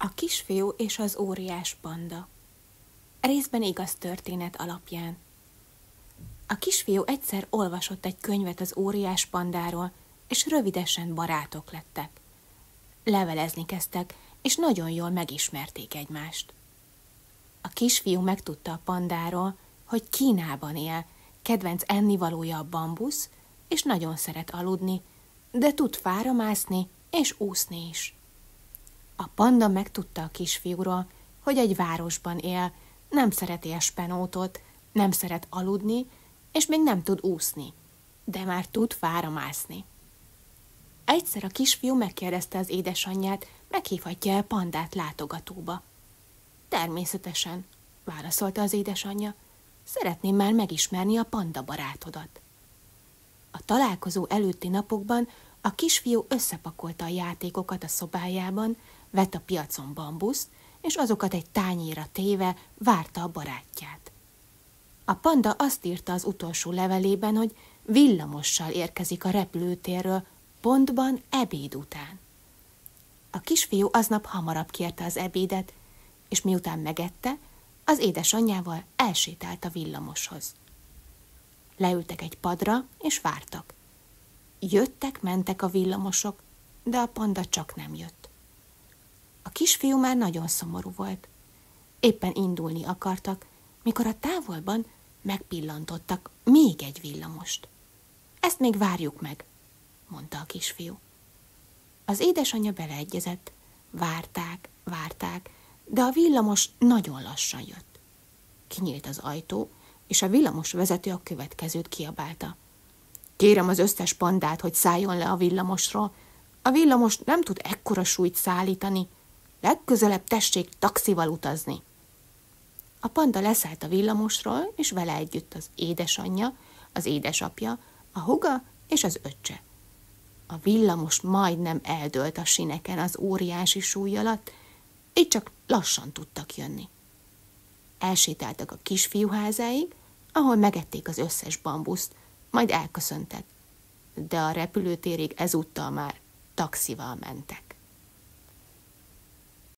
A kisfiú és az óriás panda. Részben igaz történet alapján. A kisfiú egyszer olvasott egy könyvet az óriás pandáról, és rövidesen barátok lettek. Levelezni kezdtek, és nagyon jól megismerték egymást. A kisfiú megtudta a pandáról, hogy Kínában él, kedvenc ennivalója a bambusz, és nagyon szeret aludni, de tud fára mászni és úszni is. A panda megtudta a kisfiúról, hogy egy városban él, nem szereti a spenótot, nem szeret aludni, és még nem tud úszni, de már tud fára mászni. Egyszer a kisfiú megkérdezte az édesanyját, meghívhatja a pandát látogatóba. Természetesen, válaszolta az édesanyja, szeretném már megismerni a panda barátodat. A találkozó előtti napokban a kisfiú összepakolta a játékokat a szobájában, vett a piacon bambuszt, és azokat egy tányérra téve várta a barátját. A panda azt írta az utolsó levelében, hogy villamossal érkezik a repülőtérről, pontban ebéd után. A kisfiú aznap hamarabb kérte az ebédet, és miután megette, az édesanyjával elsétált a villamoshoz. Leültek egy padra, és vártak. Jöttek-mentek a villamosok, de a panda csak nem jött. A kisfiú már nagyon szomorú volt. Éppen indulni akartak, mikor a távolban megpillantottak még egy villamost. Ezt még várjuk meg, mondta a kisfiú. Az édesanyja beleegyezett. Várták, de a villamos nagyon lassan jött. Kinyílt az ajtó, és a villamos vezető a következőt kiabálta. Kérem az összes pandát, hogy szálljon le a villamosról. A villamos nem tud ekkora súlyt szállítani. Legközelebb tessék taxival utazni. A panda leszállt a villamosról, és vele együtt az édesanyja, az édesapja, a húga és az öccse. A villamos majdnem eldőlt a sineken az óriási súly alatt, így csak lassan tudtak jönni. Elsétáltak a kisfiú házáig, ahol megették az összes bambuszt, majd elköszöntek, de a repülőtérig ezúttal már taxival mentek.